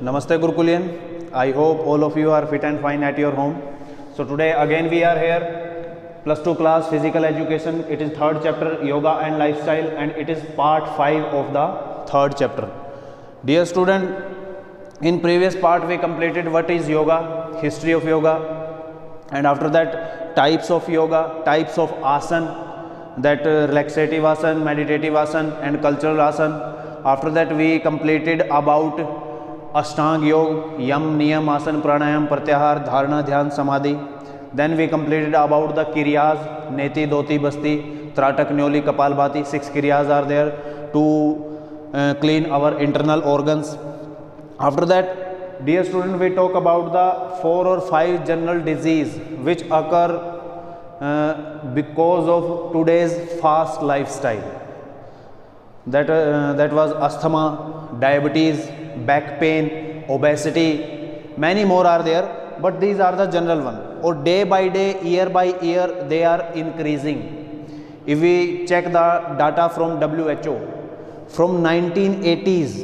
Namaste Gurukulian. I hope all of you are fit and fine at your home. So today again we are here, plus 2 class physical education. It is third chapter yoga and lifestyle, and it is part 5 of the third chapter. Dear student, in previous part we completed what is yoga, history of yoga, and after that types of yoga, types of asan, that relaxative asan, meditative asan and cultural asan. After that we completed about Ashtang Yoga, Yam, Niyam, Asan, Pranayam, Pratyahar, Dharana, Dhyan, Samadhi. Then we completed about the Kiryas, Neti, Doti, Basti, Tratak, Nyoli, Kapalbhati. 6 Kiryas are there to clean our internal organs. After that, dear student, we talk about the 4 or 5 general disease which occur because of today's fast lifestyle. That was asthma, diabetes, back pain, obesity, many more are there, but these are the general one. Or day by day, year by year, they are increasing. If we check the data from WHO, from 1980s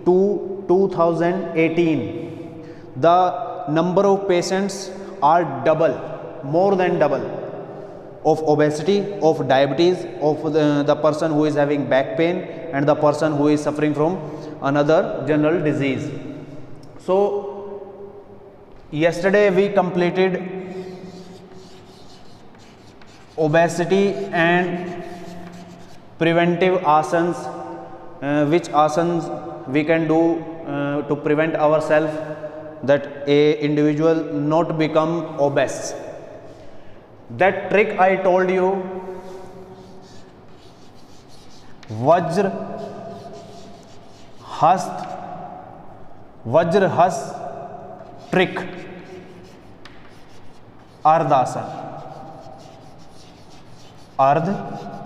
to 2018, the number of patients are double, more than double, of obesity, of diabetes, of the person who is having back pain and the person who is suffering from another general disease. So yesterday we completed obesity and preventive asanas, which asanas we can do to prevent ourselves that a individual not become obese. That trick I told you, Vajra Hast trick, Ardha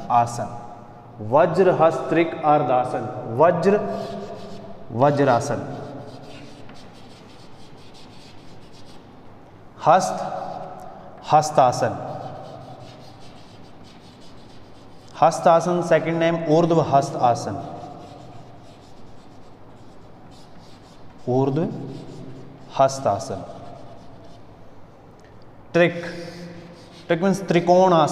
Asan, Vajra Hast trick, Ardha Asan, Vajrasan, Hastasan. Hastasan, second name Urdhva Hastasan. Urdhva Hastasan. Trick means Trikona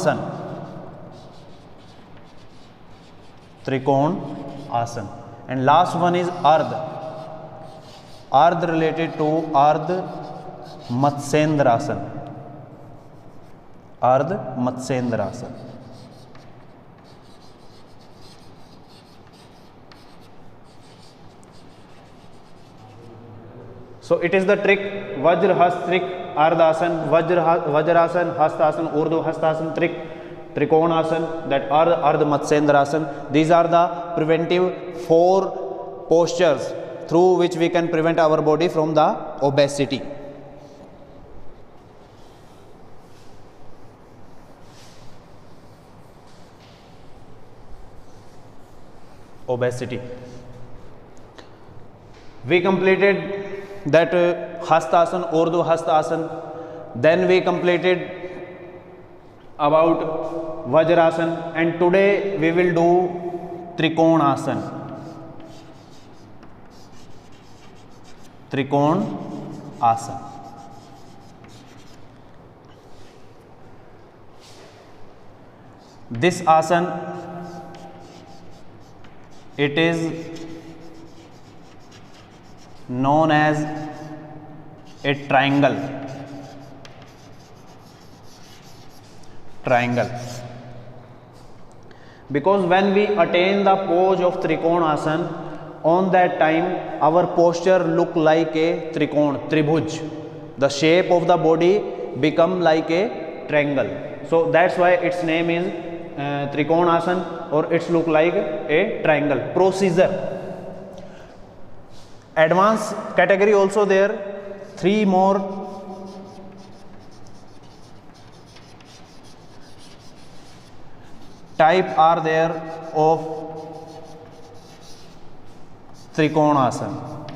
Asan. And last one is Ardh related to Ardh Matsyendrasan. Ardh Matsyendrasan. So it is the trick Vajra Hast trick, Ardhasan, Vajrasan, Hastasan, Urdhva Hastasan trick, Trikonasan, that Ardha Matsyendrasan. These are the preventive 4 postures through which we can prevent our body from the obesity. Obesity. We completed that Hastasan, Urdhva Hastasan. Then we completed about Vajrasan, and today we will do Trikonasan. Trikonasan. This asan, it is known as a triangle. Because when we attain the pose of Trikonasana, on that time our posture look like a Trikon, Tribhuj. The shape of the body become like a triangle. So that's why its name is Trikonasana, or it's look like a triangle. Procedure. Advanced category also there. 3 more type are there of Trikonasana.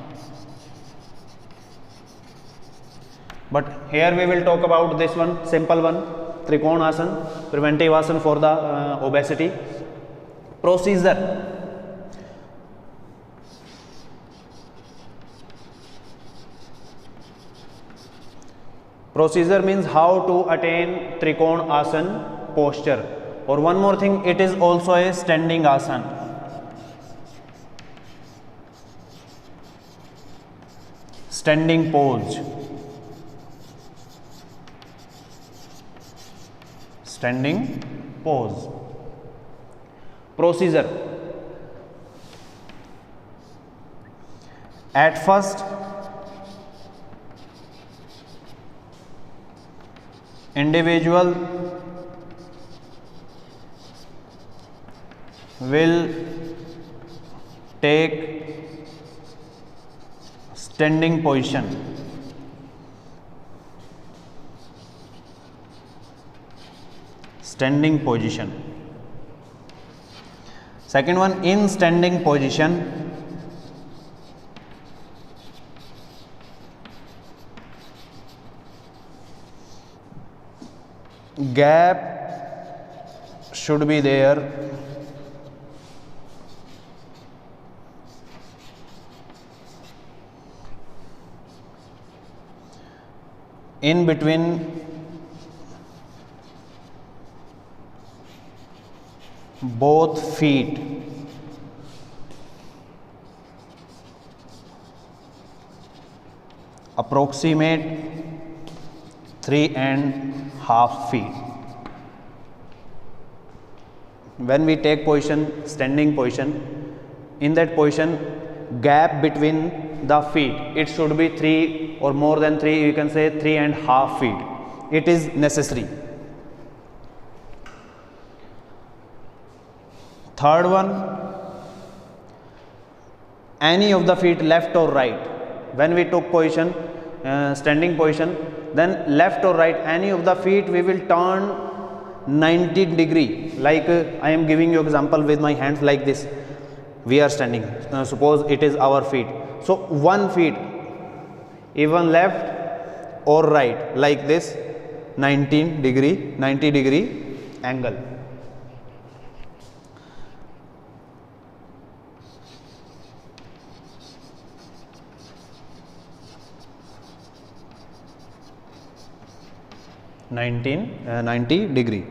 But here we will talk about this one, simple one, Trikonasana, preventive asana for the obesity. Procedure. Procedure means how to attain Trikon Asan posture. Or one more thing, it is also a standing asan. Standing pose. Standing pose. Procedure. At first, individual will take standing position. Standing position. Second one, in standing position, gap should be there in between both feet. Approximate 3.5 feet. When we take position, standing position, in that position, gap between the feet, it should be 3 or more than 3, you can say 3.5 feet. It is necessary. Third one, any of the feet, left or right. When we took position, standing position, then left or right, any of the feet we will turn 90 degree. Like I am giving you example with my hands like this. We are standing. Suppose it is our feet. So one feet, even left or right, like this, 90 degree angle. Ninety degree.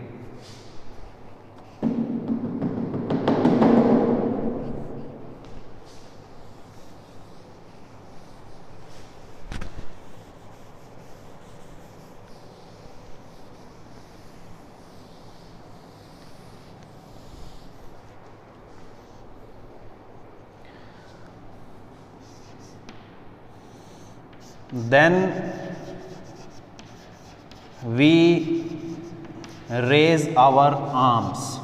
Then we raise our arms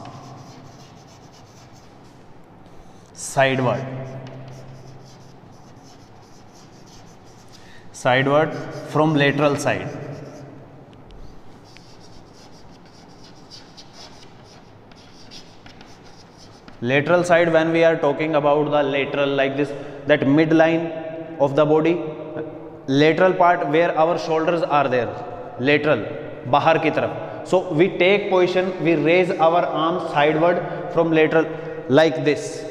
sideward from lateral side. Lateral side, when we are talking about the lateral, like this, that midline of the body, lateral part where our shoulders are there, lateral, bahar ki taraf. So we take position, we raise our arms sideward from lateral, like this,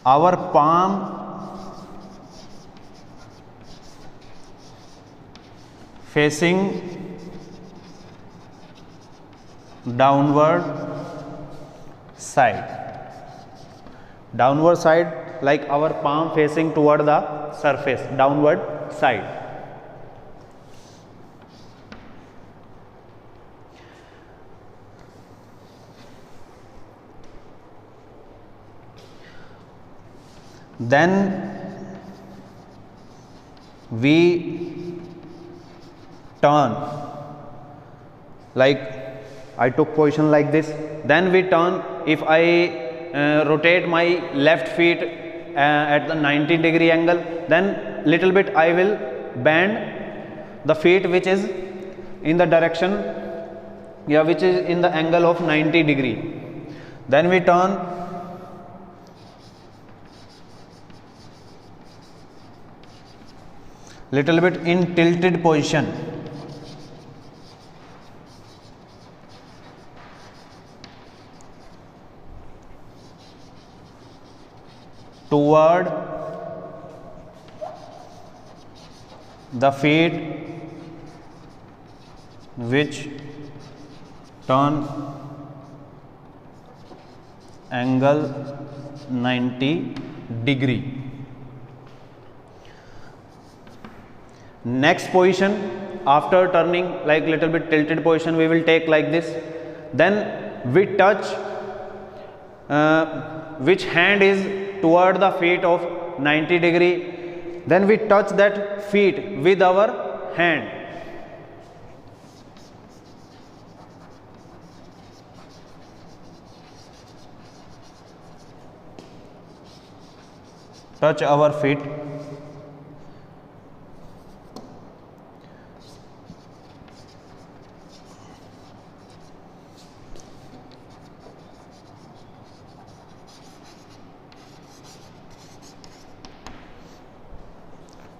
Our palm facing downward side, like our palm facing toward the surface, downward side. Then we turn, like I took position like this, then we turn. If I rotate my left feet at the 90 degree angle, then little bit I will bend the feet which is in the direction, which is in the angle of 90 degree. Then we turn, little bit in tilted position, toward the feet which turn angle 90°. Next position, after turning like little bit tilted position, we will take like this. Then we touch which hand is toward the feet of 90°. Then we touch that feet with our hand. Touch our feet.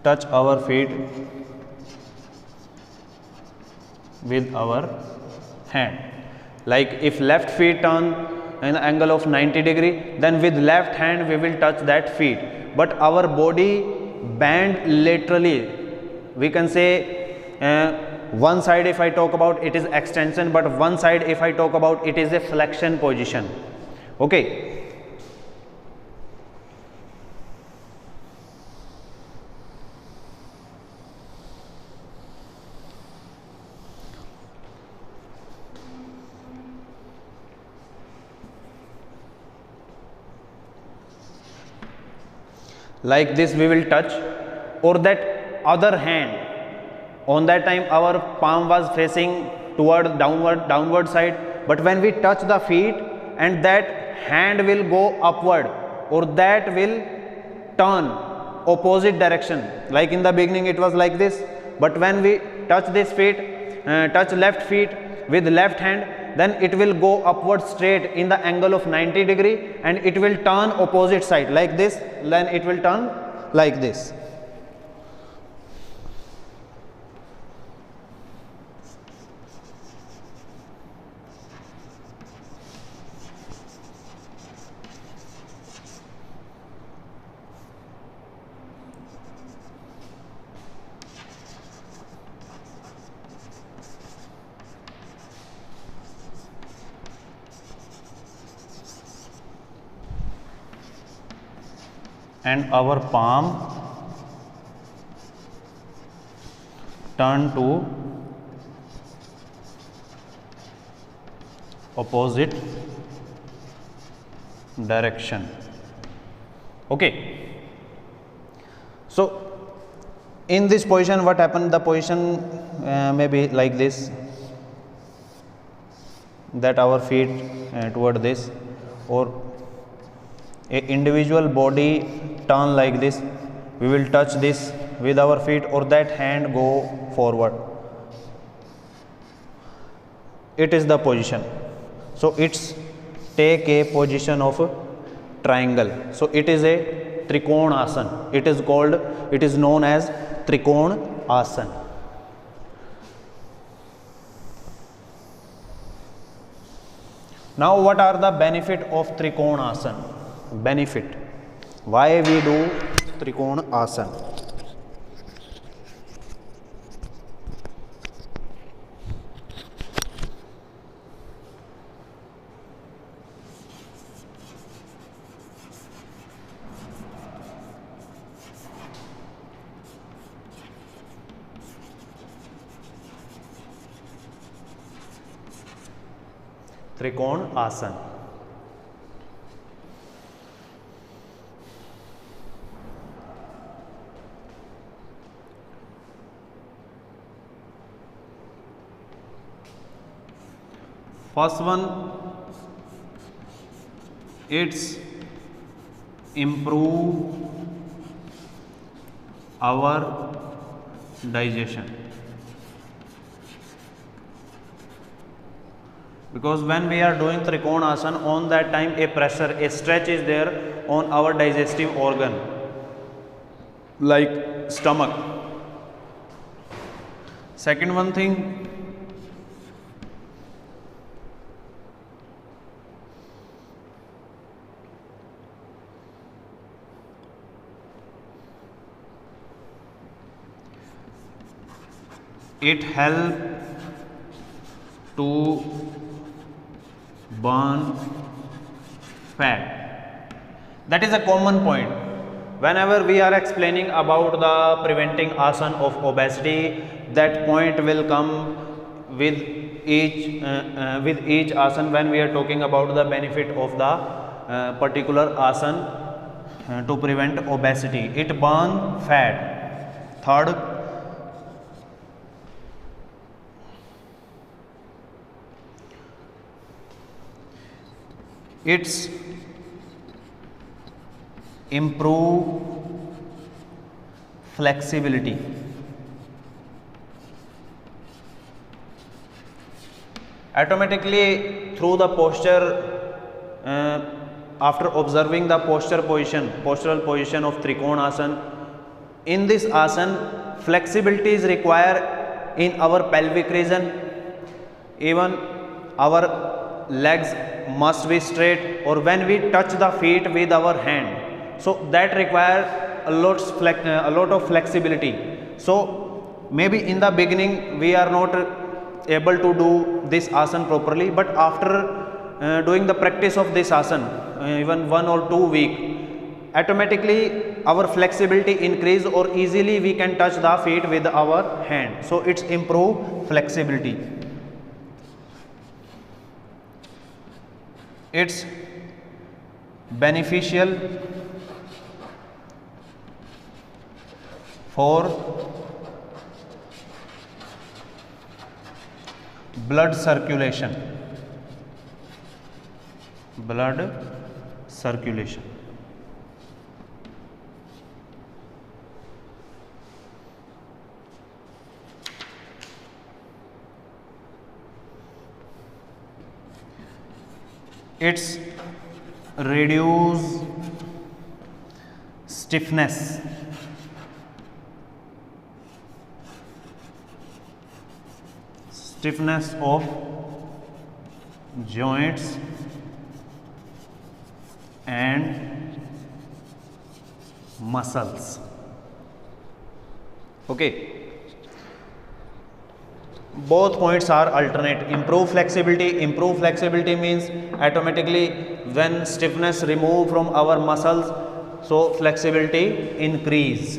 Touch our feet with our hand. Like if left feet turn in the angle of 90°, then with left hand we will touch that feet. But our body bend laterally. We can say one side if I talk about it is extension, but one side if I talk about it is a flexion position. Okay. Like this we will touch, or that other hand, on that time our palm was facing toward downward side, but when we touch the feet and that hand will go upward, or that will turn opposite direction. Like in the beginning it was like this, but when we touch this feet, touch left feet with left hand, then it will go upward straight in the angle of 90°, and it will turn opposite side like this, then it will turn like this. And our palm turn to opposite direction. Okay. So in this position what happened, the position may be like this, that our feet toward this, or a individual body turn like this, we will touch this with our feet, or that hand go forward. It is the position. So it's take a position of a triangle. So it is a Trikon Asana. It is known as Trikon Asana. Now what are the benefit of Trikon Asana? Benefit. Why we do Trikon Asana? Trikon Asana. First one, it's improve our digestion, because when we are doing Trikon Asana, on that time a pressure, a stretch is there on our digestive organ like stomach. Second one thing, it help to burn fat. That is a common point. Whenever we are explaining about the preventing asan of obesity, that point will come with each asan when we are talking about the benefit of the particular asan to prevent obesity. It burn fat. Third, it's improve flexibility. Automatically through the posture, after observing the postural position of Trikonasana, in this asana flexibility is required in our pelvic region. Even our legs must be straight, or when we touch the feet with our hand, so that requires a lot of flexibility. So maybe in the beginning we are not able to do this asana properly, but after doing the practice of this asana, even 1 or 2 weeks, automatically our flexibility increase, or easily we can touch the feet with our hand. So it's improve flexibility. It's beneficial for blood circulation. It's reduce stiffness. Of joints and muscles. Okay. Both points are alternate. Improve flexibility means automatically when stiffness remove from our muscles, so flexibility increase.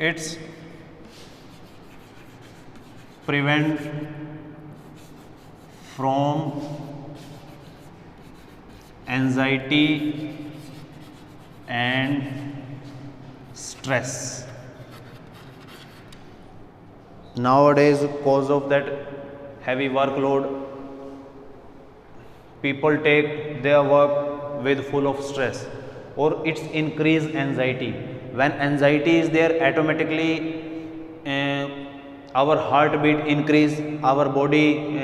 It's prevent from anxiety and stress. Nowadays, because of that heavy workload, people take their work with full of stress, or it's increased anxiety. When anxiety is there, automatically our heartbeat increase, our body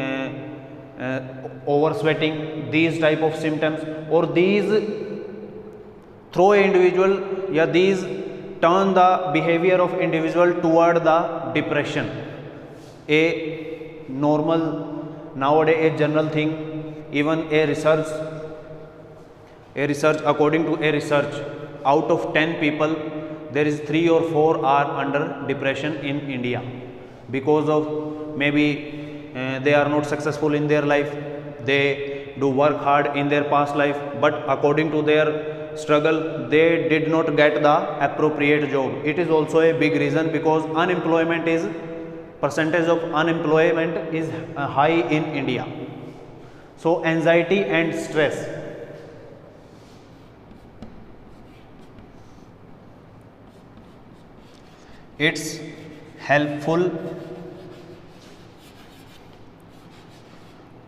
over sweating, these type of symptoms, or these throw individual, these turn the behavior of individual toward the depression. A normal nowadays a general thing, even a research according to a research, out of 10 people there is 3 or 4 are under depression in India, because of maybe they are not successful in their life, they do work hard in their past life, but according to their struggle they did not get the appropriate job. It is also a big reason, because percentage of unemployment is high in India. So anxiety and stress. It's helpful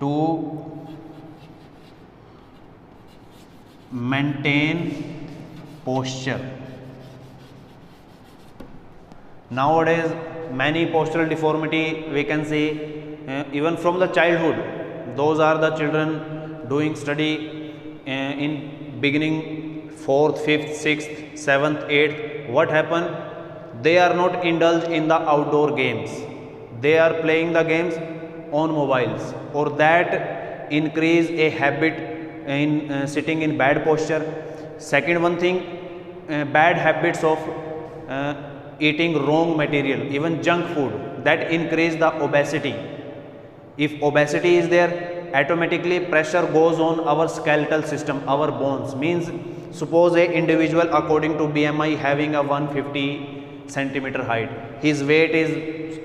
to maintain posture. Nowadays many postural deformity we can see even from the childhood. Those are the children doing study in beginning 4th, 5th, 6th, 7th, 8th. What happened? They are not indulged in the outdoor games. they are playing the games on mobiles, or that increase a habit in sitting in bad posture. Second one thing, bad habits of eating wrong material, even junk food, that increase the obesity. If obesity is there, automatically pressure goes on our skeletal system, our bones. Means suppose a individual according to BMI having a 150 centimeter height, his weight is,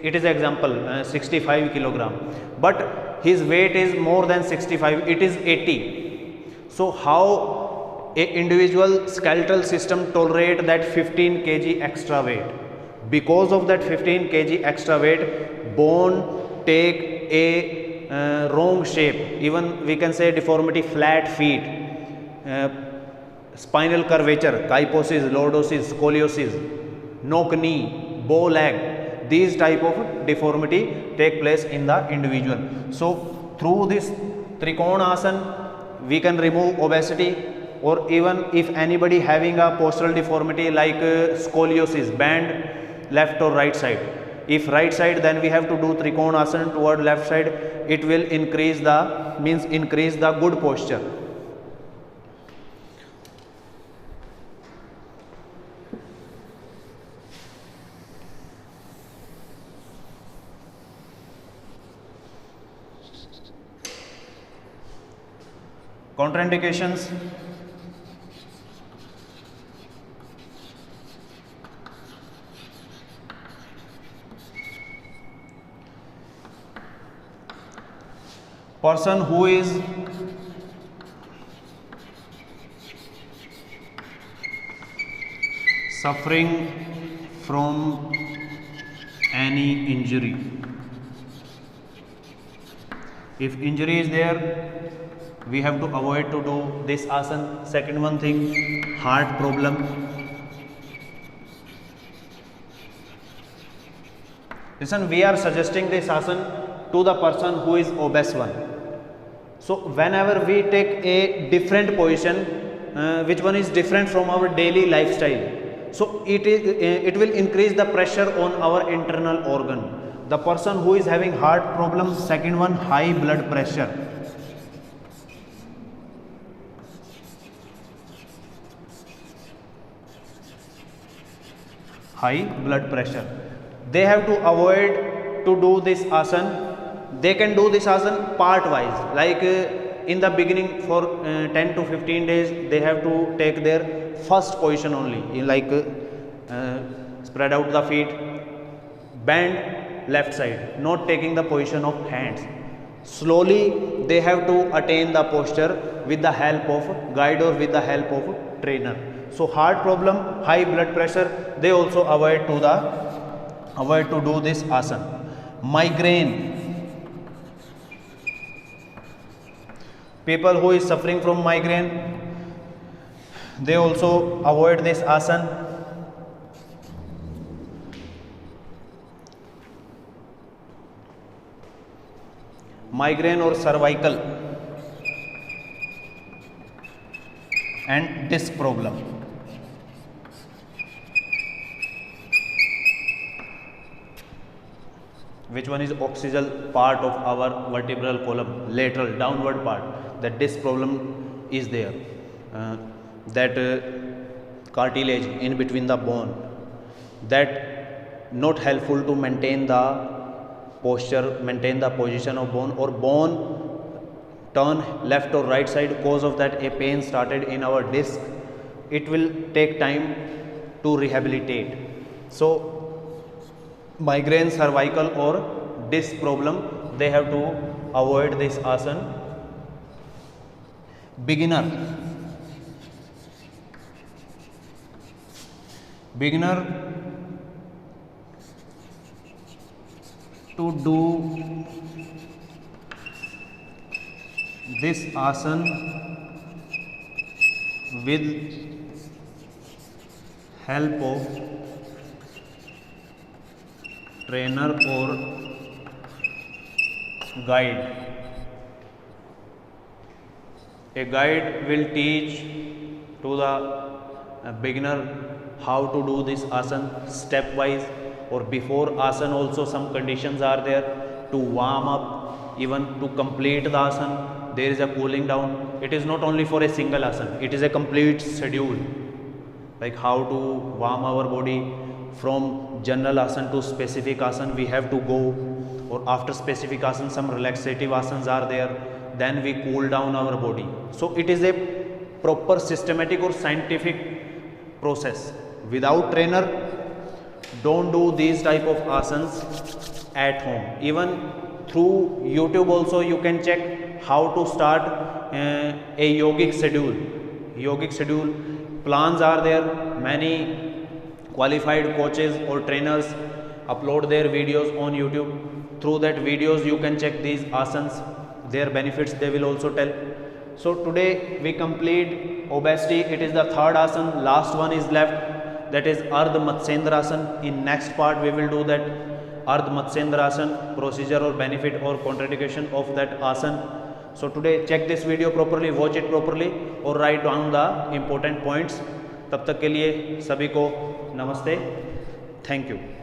it is example 65 kilogram, but his weight is more than 65, it is 80. So how a individual skeletal system tolerate that 15 kg extra weight? Because of that 15 kg extra weight, bone take a wrong shape, even we can say deformity, flat feet, spinal curvature, kyphosis, lordosis, scoliosis, knock knee, bow leg, these type of deformity take place in the individual. So through this Trikona asana we can remove obesity, or even if anybody having a postural deformity like scoliosis, bend left or right side. If right side, then we have to do Trikona asana toward left side. It will increase the, means increase the good posture. Contraindications. Person who is suffering from any injury. If injury is there, we have to avoid to do this asana. Second one thing, heart problem. Listen, we are suggesting this asana to the person who is obese one. So whenever we take a different position, which one is different from our daily lifestyle, so it will increase the pressure on our internal organ. The person who is having heart problems, second one, high blood pressure. High blood pressure, they have to avoid to do this asana. They can do this asana part wise, like in the beginning for 10 to 15 days they have to take their first position only, like spread out the feet, bend left side, not taking the position of hands. Slowly they have to attain the posture with the help of guide or with the help of trainer. So heart problem, high blood pressure, they also avoid to do this asana. Migraine, people who is suffering from migraine, they also avoid this asana. Migraine or cervical and disc problem. Which one is occipital part of our vertebral column, lateral downward part, that disc problem is there, that cartilage in between the bone, that not helpful to maintain the posture, maintain the position of bone, or bone turn left or right side, cause of that a pain started in our disc. It will take time to rehabilitate. So migraine, cervical or disc problem, they have to avoid this asana. Beginner to do this asana with help of trainer or guide. A guide will teach to the beginner how to do this asana step wise, or before asan also some conditions are there to warm up, even to complete the asan there is a cooling down. It is not only for a single asan, it is a complete schedule, like how to warm our body from general asan to specific asan we have to go, or after specific asan some relaxative asans are there, then we cool down our body. So it is a proper systematic or scientific process. Without trainer, don't do these type of asanas at home. Even through YouTube also you can check how to start a yogic schedule. Yogic schedule plans are there. Many qualified coaches or trainers upload their videos on YouTube. Through that videos you can check these asanas, their benefits they will also tell. So today we complete obesity. It is the third asana, last one is left, that is Ardha Matsyendrasana. In next part we will do that Ardha Matsyendrasana, procedure or benefit or contraindication of that asana. So today check this video properly, watch it properly और write down the important points. तब तक के लिए सभी को नमस्ते, thank you.